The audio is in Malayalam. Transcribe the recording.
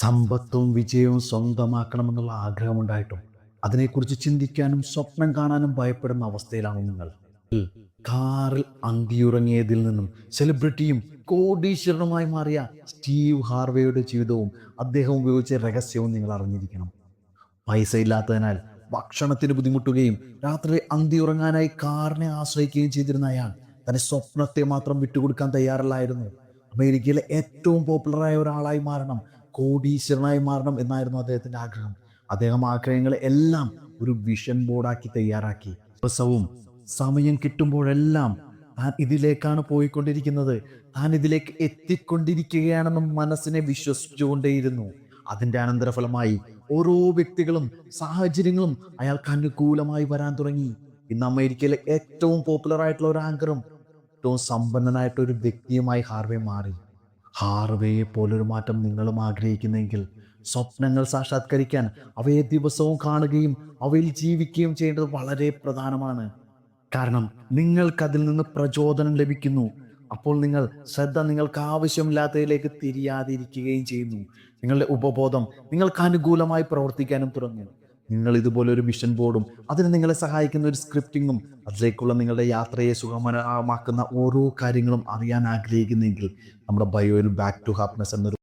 സമ്പത്തും വിജയവും സ്വന്തമാക്കണമെന്നുള്ള ആഗ്രഹമുണ്ടായിട്ടും അതിനെക്കുറിച്ച് ചിന്തിക്കാനും സ്വപ്നം കാണാനും ഭയപ്പെടുന്ന അവസ്ഥയിലാണ് നിങ്ങൾ. കാറിൽ അന്തിയുറങ്ങിയതിൽ നിന്നും സെലിബ്രിറ്റിയും കോടീശ്വരനുമായി മാറിയ സ്റ്റീവ് ഹാർവേയുടെ ജീവിതവും അദ്ദേഹം ഉപയോഗിച്ച രഹസ്യവും നിങ്ങൾ അറിഞ്ഞിരിക്കണം. പൈസ ഇല്ലാത്തതിനാൽ ഭക്ഷണത്തിന് ബുദ്ധിമുട്ടുകയും രാത്രി അന്തിയുറങ്ങാനായി കാറിനെ ആശ്രയിക്കുകയും ചെയ്തിരുന്ന അയാൾ തന്റെ സ്വപ്നത്തെ മാത്രം വിട്ടുകൊടുക്കാൻ തയ്യാറല്ലായിരുന്നു. അമേരിക്കയിലെ ഏറ്റവും പോപ്പുലറായ ഒരാളായി മാറണം, കോടീശ്വരനായി മാറണം എന്നായിരുന്നു അദ്ദേഹത്തിന്റെ ആഗ്രഹം. അദ്ദേഹം ആഗ്രഹങ്ങളെ എല്ലാം ഒരു വിഷൻ ബോർഡാക്കി തയ്യാറാക്കി. ദിവസവും സമയം കിട്ടുമ്പോഴെല്ലാം താൻ ഇതിലേക്കാണ് പോയിക്കൊണ്ടിരിക്കുന്നത്, താൻ ഇതിലേക്ക് എത്തിക്കൊണ്ടിരിക്കുകയാണെന്ന് മനസ്സിനെ വിശ്വസിച്ചുകൊണ്ടേയിരുന്നു. അതിന്റെ അനന്തരഫലമായി ഓരോ വ്യക്തികളും സാഹചര്യങ്ങളും അയാൾക്ക് അനുകൂലമായി വരാൻ തുടങ്ങി. ഇന്ന് അമേരിക്കയിലെ ഏറ്റവും പോപ്പുലർ ആയിട്ടുള്ള ഒരു ആങ്കറും ഏറ്റവും സമ്പന്നനായിട്ടുള്ള ഒരു വ്യക്തിയുമായി ഹാർവേ മാറി. ഹാർവേയെ പോലൊരു മാറ്റം നിങ്ങളും ആഗ്രഹിക്കുന്നെങ്കിൽ സ്വപ്നങ്ങൾ സാക്ഷാത്കരിക്കാൻ അവയെ ദിവസവും കാണുകയും അവയിൽ ജീവിക്കുകയും ചെയ്യേണ്ടത് വളരെ പ്രധാനമാണ്. കാരണം നിങ്ങൾക്കതിൽ നിന്ന് പ്രചോദനം ലഭിക്കുന്നു. അപ്പോൾ ശ്രദ്ധ നിങ്ങൾക്ക് ആവശ്യമില്ലാത്തതിലേക്ക് തിരിയാതിരിക്കുകയും ചെയ്യുന്നു. നിങ്ങളുടെ ഉപബോധം നിങ്ങൾക്ക് അനുകൂലമായി പ്രവർത്തിക്കാനും തുടങ്ങും. നിങ്ങൾ ഇതുപോലെ ഒരു വിഷൻ ബോർഡും അതിന് നിങ്ങളെ സഹായിക്കുന്ന ഒരു സ്ക്രിപ്റ്റിങ്ങും അതിലേക്കുള്ള നിങ്ങളുടെ യാത്രയെ സുഗമമാക്കുന്ന ഓരോ കാര്യങ്ങളും അറിയാൻ ആഗ്രഹിക്കുന്നെങ്കിൽ നമ്മുടെ ബയോയിൽ ബാക്ക് ടു ഹാപ്പിനെസ് എന്നൊരു